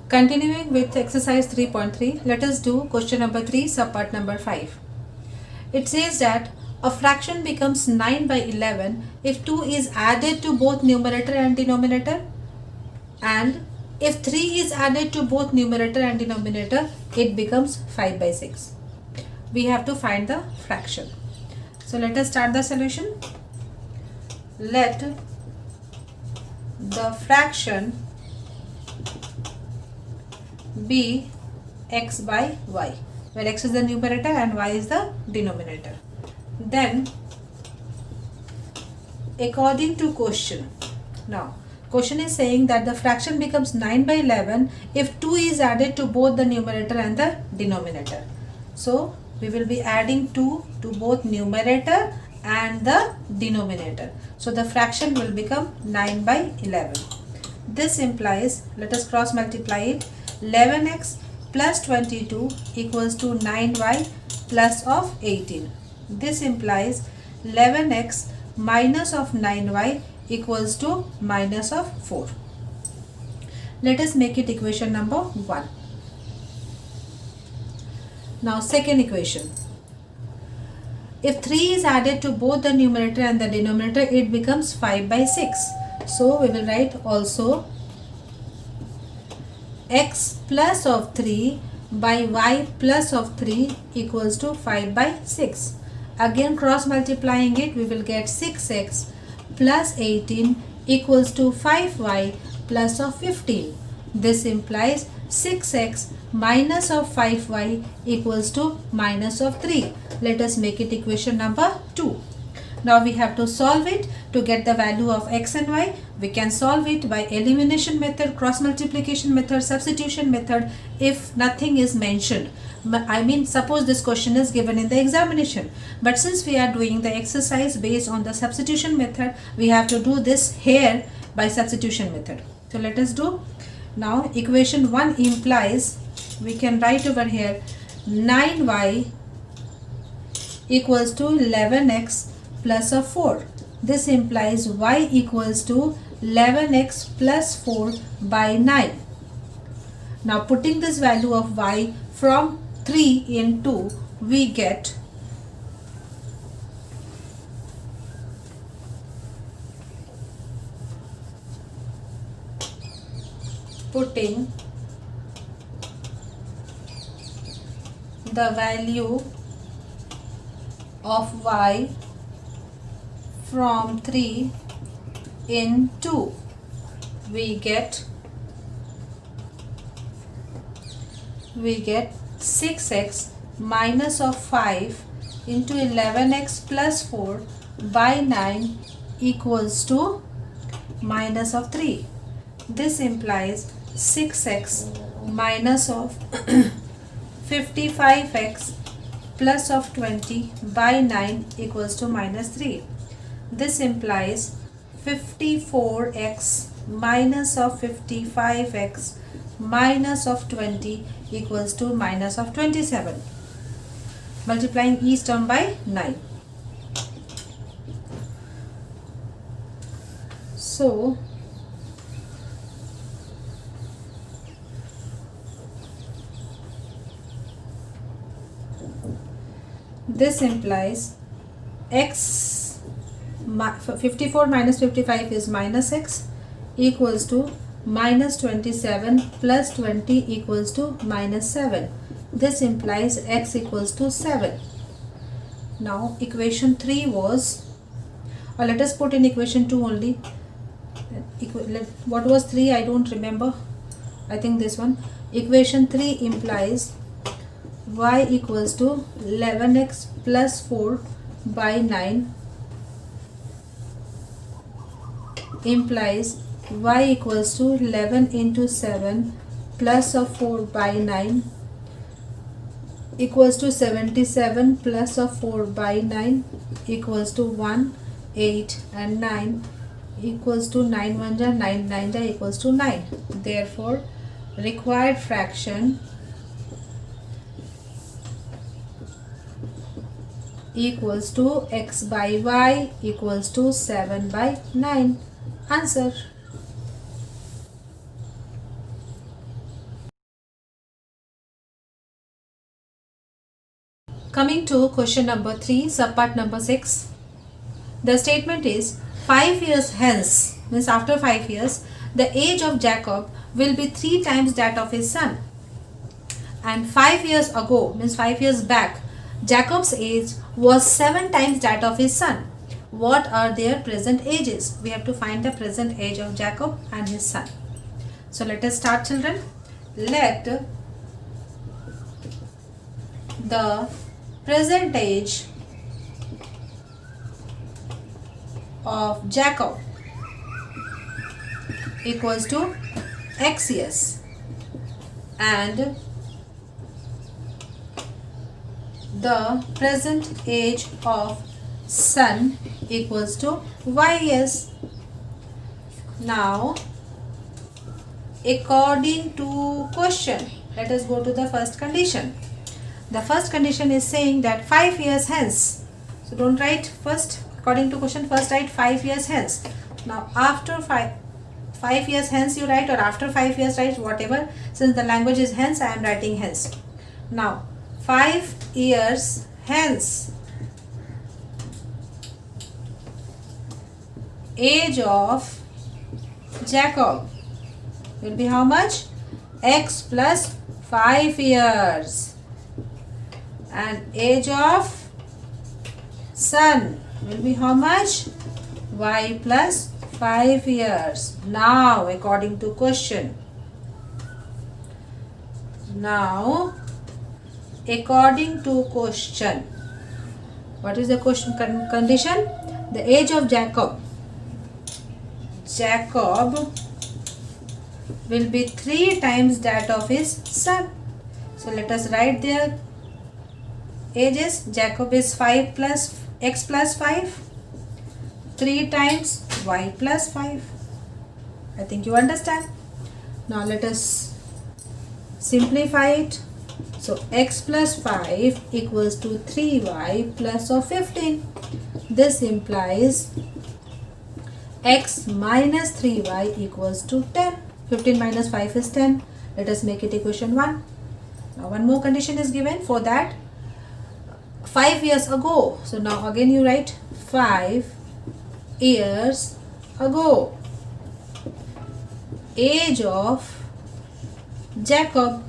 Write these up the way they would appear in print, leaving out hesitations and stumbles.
Continuing with exercise 3.3, let us do question number 3, subpart number 5. It says that a fraction becomes 9 by 11 if 2 is added to both numerator and denominator, and if 3 is added to both numerator and denominator, it becomes 5 by 6. We have to find the fraction. So let us start the solution. Let the fraction be x by y, where x is the numerator and y is the denominator. Then according to question, now question is saying that the fraction becomes 9 by 11 if 2 is added to both the numerator and the denominator. So we will be adding 2 to both numerator and the denominator. So the fraction will become 9 by 11. This implies, let us cross multiply it, 11x plus 22 equals to 9y plus of 18. This implies 11x minus of 9y equals to minus of 4. Let us make it equation number 1. Now second equation. If 3 is added to both the numerator and the denominator, it becomes 5 by 6. So we will write also x plus of 3 by y plus of 3 equals to 5 by 6. Again cross multiplying it, we will get 6x plus 18 equals to 5y plus of 15. This implies 6x minus of 5y equals to minus of 3. Let us make it equation number 2. Now we have to solve it to get the value of x and y. We can solve it by elimination method, cross multiplication method, substitution method if nothing is mentioned. I mean, suppose this question is given in the examination, but since we are doing the exercise based on the substitution method, we have to do this here by substitution method. So let us do. Now equation 1 implies, we can write over here 9y equals to 11x plus of 4. This implies y equals to 11x plus 4 by 9. Now putting this value of y from 3 in 2, we get putting the value of y from 3 in 2, we get 6x minus of 5 into 11x plus 4 by 9 equals to minus of 3. This implies 6x minus of 55x plus of 20 by 9 equals to minus 3. This implies 54x minus of 55x minus of 20 equals to minus of 27. Multiplying each term by 9. So this implies x 54 minus 55 is minus x equals to minus 27 plus 20 equals to minus 7. This implies x equals to 7. Now equation 3 was, or let us put in equation 2 only. What was 3? I don't remember. I think this one. Equation 3 implies y equals to 11x plus 4 by 9 implies y equals to 11 into 7 plus of 4 by 9 equals to 77 plus of 4 by 9 equals to 1, 8 and 9 equals to 9 1 ja 9 9 ja equals to 9. Therefore required fraction equals to x by y equals to 7 by 9. Answer. Coming to question number 3, subpart number 6. The statement is 5 years hence, means after 5 years, the age of Jacob will be 3 times that of his son. And 5 years ago, means 5 years back, Jacob's age was 7 times that of his son. What are their present ages? We have to find the present age of Jacob and his son. So let us start, children. Let the present age of Jacob equals to x years and the present age of son equals to y years. Now, according to question, let us go to the first condition. The first condition is saying that 5 years hence. So don't write first, according to question, first write 5 years hence. Now after 5 years hence you write, or after 5 years write, whatever. Since the language is hence, I am writing hence. Now 5 years hence, age of Jacob will be how much? X plus 5 years. And age of son will be how much? Y plus 5 years. Now according to question. Now according to question, what is the question condition? The age of Jacob will be 3 times that of his son. So let us write their ages. Jacob is 5 plus x plus 5, 3 times y plus 5. I think you understand. Now let us simplify it. So x plus 5 equals to 3y plus of 15. This implies x minus 3y equals to 10. 15 minus 5 is 10. Let us make it equation 1. Now one more condition is given for that. 5 years ago. So now again you write 5 years ago. Age of Jacob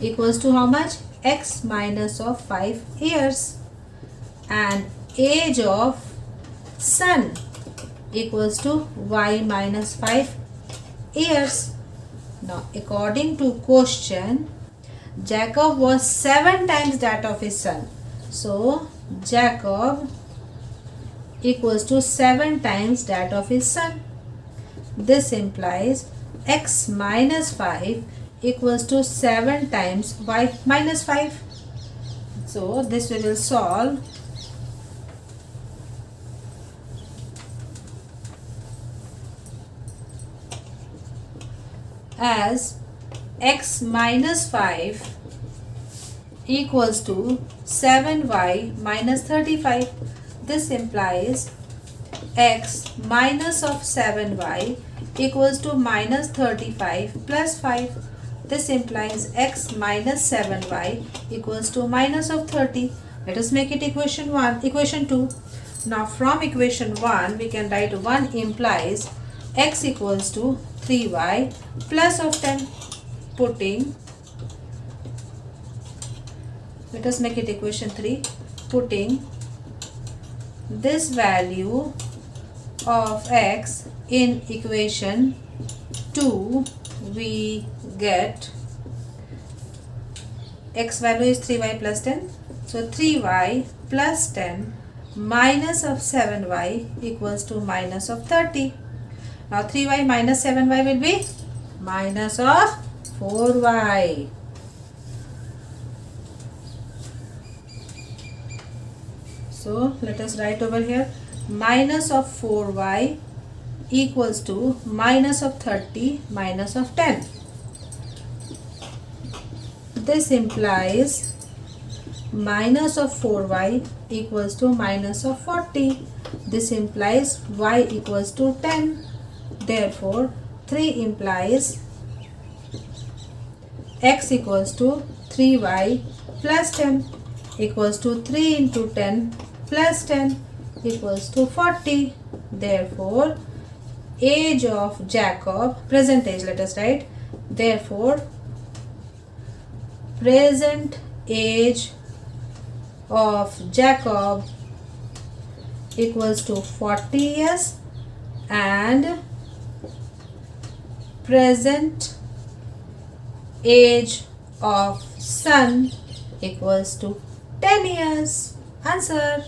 equals to how much? X minus of 5 years. And age of son equals to y minus 5 years. Now according to question, Jacob was 7 times that of his son. So Jacob equals to 7 times that of his son. This implies x minus 5 equals to 7 times y minus 5. So this we will solve. As x minus 5 equals to 7y minus 35. This implies x minus of 7y equals to minus 35 plus 5. This implies x minus 7y equals to minus of 30. Let us make it equation 2. Now from equation 1 we can write 1 implies x equals to 3y plus of 10. Putting, let us make it equation 3. Putting this value of x in equation 2, we get x value is 3y plus 10. So 3y plus 10 minus of 7y equals to minus of 30. Now 3y minus 7y will be minus of 4y. So let us write over here minus of 4y equals to minus of 30 minus of 10. This implies minus of 4y equals to minus of 40. This implies y equals to 10. Therefore 3 implies x equals to 3y plus 10. equals to 3 into 10 plus 10 equals to 40. Therefore, age of Jacob, present age let us write. Therefore, present age of Jacob equals to 40 years and present age of son equals to 10 years. Answer.